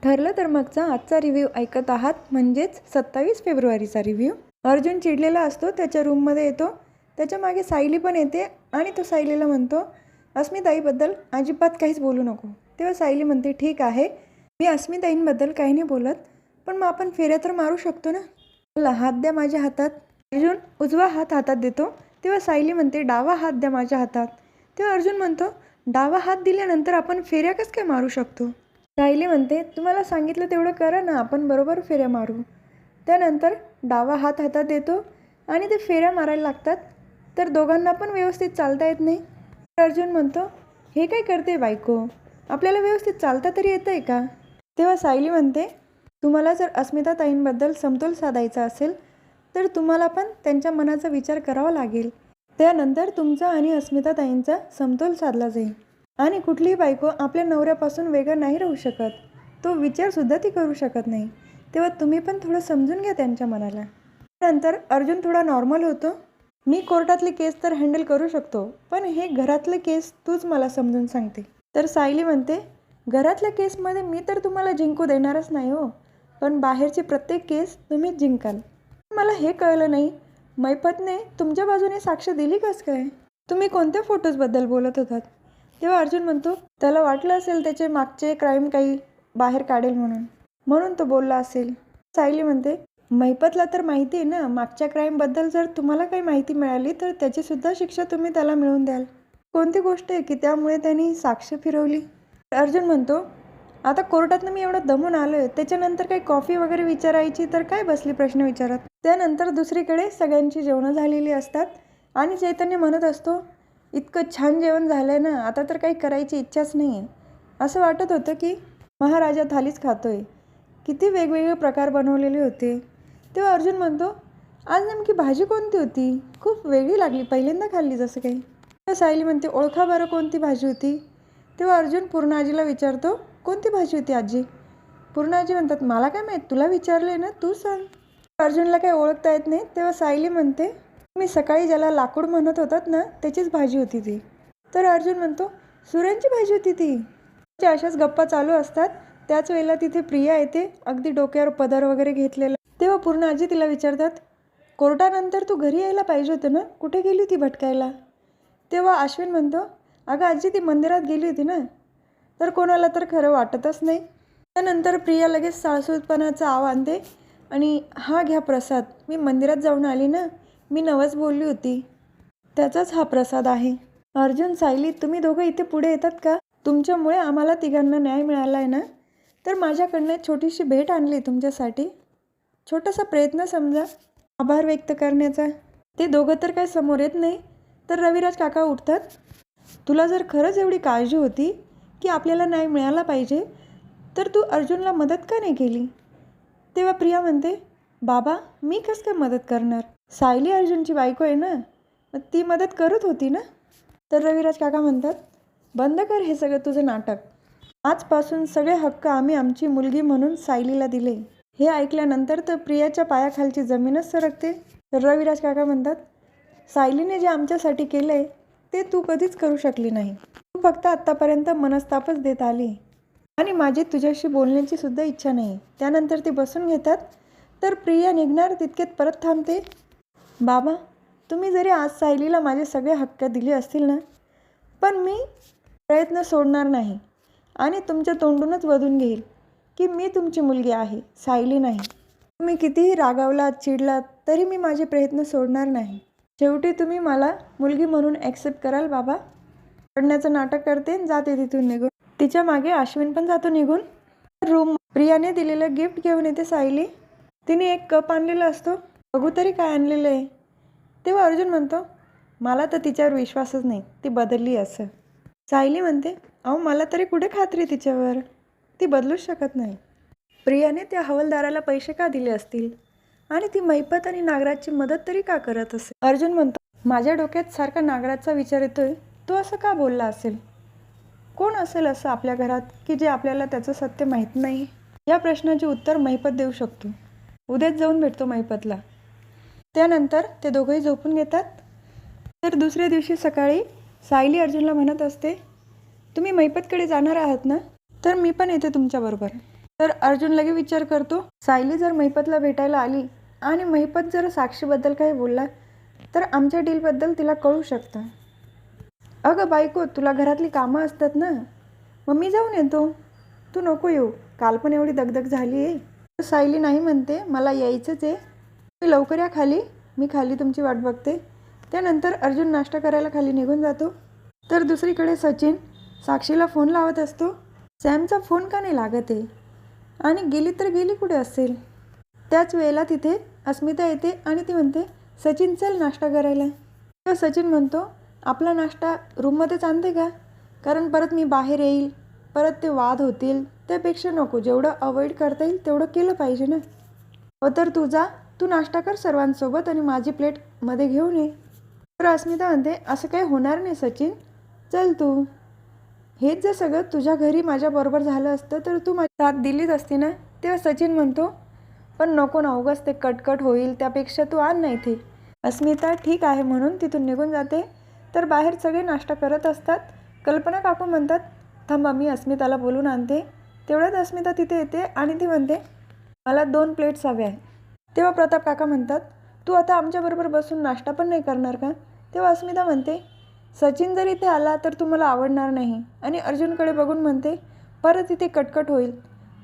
ठरलं तर मगचा आजचा रिव्ह्यू ऐकत आहात, म्हणजेच 27 फेब्रुवारीचा रिव्ह्यू. अर्जुन चिडलेला असतो, त्याच्या रूममध्ये येतो. त्याच्या मागे सायली पण येते आणि तो सायलीला म्हणतो, अस्मिताईबद्दल अजिबात काहीच बोलू नको. तेव्हा सायली म्हणते, ठीक आहे, मी अस्मिताईंबद्दल काही नाही बोलत, पण मग आपण फेऱ्या तर मारू शकतो ना. मला हात द्या माझ्या हातात. अर्जुन उजवा हात हातात देतो. तेव्हा सायली म्हणते, डावा हात द्या माझ्या हातात. तेव्हा अर्जुन म्हणतो, डावा हात दिल्यानंतर आपण फेऱ्या कसं काय मारू शकतो. सायली म्हणते, तुम्हाला सांगितलं तेवढं करा ना, आपण बरोबर फेऱ्या मारू. त्यानंतर डावा हात हातात देतो आणि ते फेऱ्या मारायला लागतात. तर दोघांना पण व्यवस्थित चालता येत नाही. अर्जुन म्हणतो, हे काय करते बायको, आपल्याला व्यवस्थित चालता तरी येतं आहे का. तेव्हा सायली म्हणते, तुम्हाला जर अस्मिताताईंबद्दल समतोल साधायचा असेल तर तुम्हाला पण त्यांच्या मनाचा विचार करावा लागेल. त्यानंतर तुमचा आणि अस्मिताताईंचा समतोल साधला जाईल. आणि कुठलीही बायको आपल्या नवऱ्यापासून वेगळं नाही राहू शकत, तो विचारसुद्धा ती करू शकत नाही. तेव्हा तुम्ही पण थोडं समजून घ्या त्यांच्या मनाला. त्यानंतर अर्जुन थोडा नॉर्मल होतो. मी कोर्टातले केस तर हँडल करू शकतो, पण हे घरातले केस तूच मला समजून सांगते. तर सायली म्हणते, घरातल्या केसमध्ये मी तर तुम्हाला जिंकू देणारच नाही हो, पण बाहेरचे प्रत्येक केस तुम्हीच जिंकाल. मला हे कळलं नाही, मैपतने तुमच्या बाजूने साक्ष दिली कसं काय. तुम्ही कोणत्या फोटोजबद्दल बोलत होतात. तेव्हा अर्जुन म्हणतो, त्याला वाटलं असेल त्याचे मागचे क्राईम काही बाहेर काढेल म्हणून तो बोलला असेल. सायली म्हणते, मैपतला तर माहिती आहे ना मागच्या क्राईमबद्दल. जर तुम्हाला काही माहिती मिळाली तर त्याचीसुद्धा शिक्षा तुम्ही त्याला मिळवून द्याल. कोणती गोष्ट आहे की त्यामुळे त्यांनी साक्ष फिरवली. अर्जुन म्हणतो, आता कोर्टातनं मी एवढं दमून आलो आहे, त्याच्यानंतर काही कॉफी वगैरे विचारायची तर काय बसली प्रश्न विचारत. त्यानंतर दुसरीकडे सगळ्यांची जेवणं झालेली असतात आणि चैतन्य म्हणत असतो, इतकं छान जेवण झालं आहे ना, आता तर काही करायची इच्छाच नाही आहे. असं वाटत होतं की महाराजा थालीच खातोय. किती वेगवेगळे प्रकार बनवलेले होते. तेव्हा अर्जुन म्हणतो, आज नेमकी भाजी कोणती होती, खूप वेगळी लागली, पहिल्यांदा खाल्ली जसं काही. तेव्हा सायली म्हणते, ओळखा बरं कोणती भाजी होती. तेव्हा अर्जुन पूर्णाजीला विचारतो, कोणती भाजी होती आजी. पूर्णाजी म्हणतात, मला काय माहीत, तुला विचारले ना, तू सांग. अर्जुनला काही ओळखता येत नाही. तेव्हा सायली म्हणते, मी सकाळी ज्याला लाकूड म्हणत होतात ना, त्याचीच भाजी होती ती. तर अर्जुन म्हणतो, सुऱ्यांची भाजी होती ती. अशाच गप्पा चालू असतात. त्याच वेळेला तिथे प्रिया येते, अगदी डोक्यावर पदर वगैरे घेतलेला. तेव्हा पूर्णाजी तिला विचारतात, कोर्टानंतर तू घरी यायला पाहिजे होतं ना, कुठे गेली होती भटकायला. तेव्हा अश्विन म्हणतो, अगं आजी ती मंदिरात गेली होती ना. तर कोणाला तर खरं वाटतच नाही. त्यानंतर प्रिया लगेच साळसूदपणाचा आव आणते आणि हा घ्या प्रसाद, मी मंदिरात जाऊन आली ना, मी नवस बोलली होती, त्याचाच हा प्रसाद आहे. अर्जुन, सायली, तुम्ही दोघं इथे पुढे येतात का. तुमच्यामुळे आम्हाला तिघांना न्याय मिळाला आहे ना, तर माझ्याकडनं छोटीशी भेट आणली तुमच्यासाठी. छोटासा प्रयत्न समजा आभार व्यक्त करण्याचा. ते दोघं तर काय समोर येत नाही. तर रविराज काका उठतात, तुला जर खरंच एवढी काळजी होती की आपल्याला न्याय मिळाला पाहिजे तर तू अर्जुनला मदत का नाही केली. तेव्हा प्रिया म्हणते, बाबा मी कसं काय मदत करणार, सायली अर्जुनची बायको आहे ना, मग ती मदत करत होती ना. तर रविराज काका म्हणतात, बंद कर हे सगळं तुझं नाटक. आजपासून सगळे हक्क आम्ही आमची मुलगी म्हणून सायलीला दिले. हे ऐकल्यानंतर तर प्रियाच्या पायाखालची जमीनच सरकते. तर रविराज काका म्हणतात, सायलीने जे आमच्यासाठी केलं आहे ते तू कधीच करू शकली नाही. तू फक्त आत्तापर्यंत मनस्तापच देत आली आणि माझी तुझ्याशी बोलण्याची सुद्धा इच्छा नाही. त्यानंतर ते बसून घेतात. तर प्रिया निघणार तितक्यात परत थांबते. बाबा, तुम्ही जरी आज सायलीला माझे सगळे हक्क दिले असतील ना, पण मी प्रयत्न सोडणार नाही आणि तुमच्या तोंडूनच वधून घेईल की मी तुमची मुलगी आहे, सायली नाही. तुम्ही कितीही रागावलात, चिडलात, तरी मी माझे प्रयत्न सोडणार नाही. शेवटी तुम्ही मला मुलगी म्हणून ॲक्सेप्ट कराल. बाबा पडण्याचं नाटक करते, जाते तिथून निघून. तिच्या मागे अश्विन पण जातो निघून. रूम प्रियाने दिलेलं गिफ्ट घेऊन येते सायली. तिने एक कप आणलेला असतो, बघू तरी काय आणलेलं आहे. तेव्हा अर्जुन म्हणतो, मला तर तिच्यावर विश्वासच नाही, ती बदलली असं. सायली म्हणते, अहो मला तरी कुठे खात्री तिच्यावर, ती बदलूच शकत नाही. प्रियाने त्या हवालदाराला पैसे का दिले असतील आणि ती मैपत आणि नागराजची मदत तरी का करत असेल. अर्जुन म्हणतो, माझ्या डोक्यात सारखा नागराजचा विचार येतोय, तो असं का बोलला असेल. कोण असेल असं आपल्या घरात की जे आपल्याला त्याचं सत्य माहीत नाही. या प्रश्नाचे उत्तर मैपत देऊ शकतो. उद्याच जाऊन भेटतो मैपतला. त्यानंतर ते दोघंही झोपून घेतात. तर दुसऱ्या दिवशी सकाळी सायली अर्जुनला म्हणत असते, तुम्ही मैपतकडे जाणार आहात ना, तर मी पण येते तुमच्याबरोबर. तर अर्जुन लगे विचार करतो, सायली जर महिपतला भेटायला आली आणि महिपत जर साक्षीबद्दल काही बोलला तर आमच्या डीलबद्दल तिला कळू शकतं. अगं बायको, तुला घरातली कामं असतात ना, मग मी जाऊन येतो, तू नको येऊ, काल पण एवढी दगदग झाली आहे. सायली नाही म्हणते, मला यायचंच आहे, तुम्ही लवकर या खाली, मी खाली तुमची वाट बघते. त्यानंतर अर्जुन नाश्ता करायला खाली निघून जातो. तर दुसरीकडे सचिन साक्षीला फोन लावत असतो. सॅमचा फोन का नाही लागत आहे आणि गेली तर गेली कुठे असेल. त्याच वेळेला तिथे अस्मिता येते आणि ती म्हणते, सचिन चल नाश्ता करायला. तेव्हा सचिन म्हणतो, आपला नाश्ता रूममध्येच आणते का, कारण परत मी बाहेर येईल, परत ते वाद होतील, त्यापेक्षा नको, जेवढं अवॉइड करता येईल तेवढं केलं पाहिजे ना. हो तर तू जा, तू नाश्ता कर सर्वांसोबत आणि माझी प्लेट मध्ये घेऊन ये. तर अस्मिता म्हणते, असं काही होणार नाही सचिन, चल तू. हेच जर सगळं तुझ्या घरी माझ्याबरोबर झालं असतं तर तू माझी साथ दिलीच असती ना. तेव्हा सचिन म्हणतो, पण नको ना, उगाच ते कटकट होईल, त्यापेक्षा तू आण नाही इथे. अस्मिता ठीक आहे म्हणून तिथून निघून जाते. तर बाहेर सगळे नाश्ता करत असतात. कल्पना काकू म्हणतात, थांबा मी अस्मिताला बोलून आणते. तेवढ्यात अस्मिता तिथे येते आणि ती म्हणते, मला 2 प्लेट्स हवे आहे. तेव्हा प्रताप काका म्हणतात, तू आता आमच्याबरोबर बसून नाश्ता पण नाही करणार का. तेव्हा अस्मिता म्हणते, सचिन जर इथे आला तर तुम्हाला आवडणार नाही. आणि अर्जुनकडे बघून म्हणते, परत इथे कटकट होईल,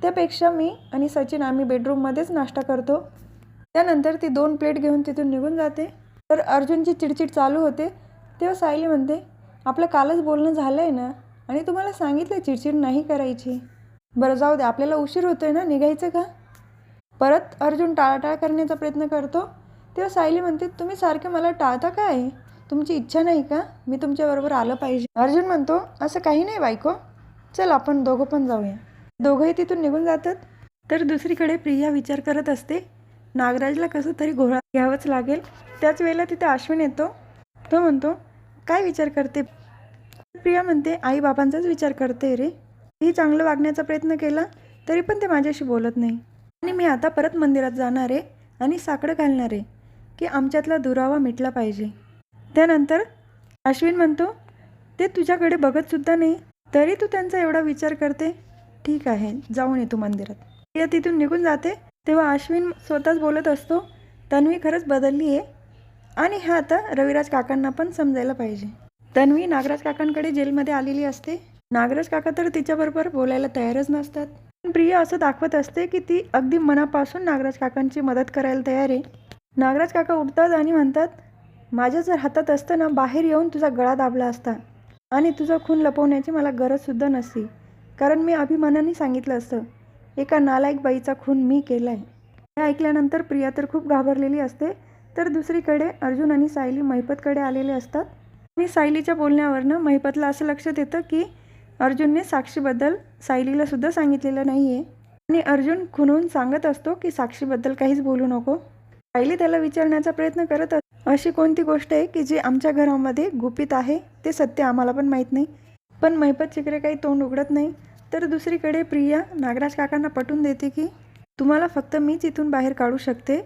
त्यापेक्षा मी आणि सचिन आम्ही बेडरूममध्येच नाश्ता करतो. त्यानंतर ती 2 प्लेट घेऊन तिथून निघून जाते. तर अर्जुनची चिडचिड चालू होते. तेव्हा सायली म्हणते, आपलं कालच बोलणं झालं आहे ना आणि तुम्हाला सांगितलं चिडचिड नाही करायची. बरं जाऊ दे, आपल्याला उशीर होतो आहे ना, निघायचं का. परत अर्जुन टाळाटाळ करण्याचा प्रयत्न करतो. तेव्हा सायली म्हणते, तुम्ही सारखे मला टाळता काय, तुमची इच्छा नाही का मी तुमच्याबरोबर आलं पाहिजे. अर्जुन म्हणतो, असं काही नाही बायको, चल आपण दोघं पण जाऊया. दोघंही तिथून निघून जातात. तर दुसरीकडे प्रिया विचार करत असते, नागराजला कसं तरी घोळा घ्यावंच लागेल. त्याच वेळेला तिथे अश्विन येतो. तो म्हणतो, काय विचार करते. प्रिया म्हणते, आई बाबांचाच विचार करते रे, ही चांगलं वागण्याचा प्रयत्न केला तरी पण ते माझ्याशी बोलत नाही. आणि मी आता परत मंदिरात जाणार आहे आणि साकडं घालणार आहे की आमच्यातला दुरावा मिटला पाहिजे. त्यानंतर अश्विन म्हणतो, ते तुझ्याकडे बघतसुद्धा नाही तरी तू त्यांचा एवढा विचार करते, ठीक आहे जाऊन ये तू मंदिरात. प्रिया तिथून निघून जाते. तेव्हा अश्विन स्वतःच बोलत असतो, तन्वी खरंच बदलली आहे आणि हा आता रविराज काकांना पण समजायला पाहिजे. तन्वी नागराज काकांकडे जेलमध्ये आलेली असते. नागराज काका तर तिच्याबरोबर बोलायला तयारच नसतात. पण प्रिया असं दाखवत असते की ती अगदी मनापासून नागराज काकांची मदत करायला तयार आहे. नागराज काका उठतात आणि म्हणतात, माझ्या जर हातात असतं ना, बाहेर येऊन तुझा गळा दाबला असता आणि तुझा खून लपवण्याची मला गरजसुद्धा नसती, कारण मी अभिमानाने सांगितलं असतं, एका नालायक बाईचा खून मी केला आहे. हे ऐकल्यानंतर प्रिया तर खूप घाबरलेली असते. तर दुसरीकडे अर्जुन आणि सायली महिपतकडे आलेले असतात आणि सायलीच्या बोलण्यावरनं महिपतला असं लक्षात येतं की अर्जुनने साक्षीबद्दल सायलीला सुद्धा सांगितलेलं नाही आहे. आणि अर्जुन खुणून सांगत असतो की साक्षीबद्दल काहीच बोलू नको. सायली त्याला विचारण्याचा प्रयत्न करत असते, अशी कोणती गोष्ट आहे की जी आमच्या घरामध्ये गुपित आहे, ते सत्य आम्हाला पण माहीत नाही. पण महिपत चिकरे काही तोंड उघडत नाही. तर दुसरीकडे प्रिया नागराज काकांना पटवून देते की तुम्हाला फक्त मीच इथून बाहेर काढू शकते,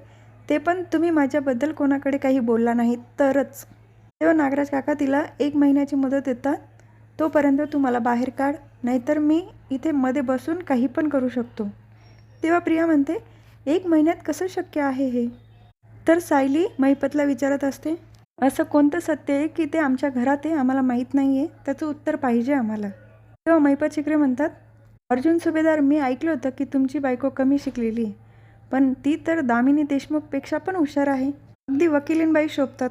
ते पण तुम्ही माझ्याबद्दल कोणाकडे काही बोलला नाही तरच. तेव्हा नागराज काका तिला 1 महिन्याची मुदत देतात, तोपर्यंत तू मला बाहेर काढ, नाहीतर मी इथे मध्ये बसून काही पण करू शकतो. तेव्हा प्रिया म्हणते, 1 महिन्यात कसं शक्य आहे हे. तर सायली महिपतला विचारत असते, असं कोणतं सत्य आहे की ते आमच्या घरात आहे, आम्हाला माहीत नाही आहे, त्याचं उत्तर पाहिजे आम्हाला. तेव्हा महिपत शिकरे म्हणतात, अर्जुन सुभेदार, मी ऐकलं होतं की तुमची बायको कमी शिकलेली आहे, पण ती तर दामिनी देशमुखपेक्षा पण हुशार आहे, अगदी वकिलींबाई शोभतात.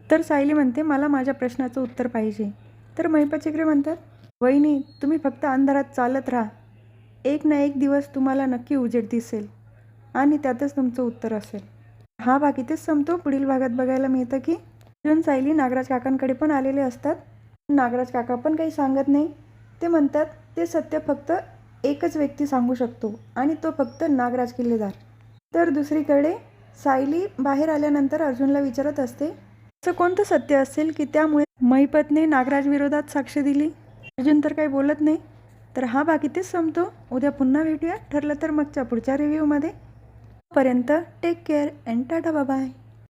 तर सायली म्हणते, मला माझ्या प्रश्नाचं उत्तर पाहिजे. तर महिपत चिकरे म्हणतात, वहिनी तुम्ही फक्त अंधारात चालत राहा, एक ना एक दिवस तुम्हाला नक्की उजेड दिसेल आणि त्यातच तुमचं उत्तर असेल. हा भाग इथेच संपतो. पुढील भागात बघायला मिळतं की अर्जुन सायली नागराज काकांकडे पण आलेले असतात. नागराज काका पण काही सांगत नाही. ते म्हणतात ते सत्य फक्त एकच व्यक्ती सांगू शकतो आणि तो फक्त नागराज किल्लेदार. तर दुसरीकडे सायली बाहेर आल्यानंतर अर्जुनला विचारत असते, असं कोणतं सत्य असेल की त्यामुळे महिपतने नागराज विरोधात साक्ष दिली. अर्जुन तर काही बोलत नाही. तर हा भाग इथेच संपतो. उद्या पुन्हा भेटूया, ठरलं तर मगच्या पुढच्या रिव्ह्यूमध्ये. पर्यंत take care and tata bye bye.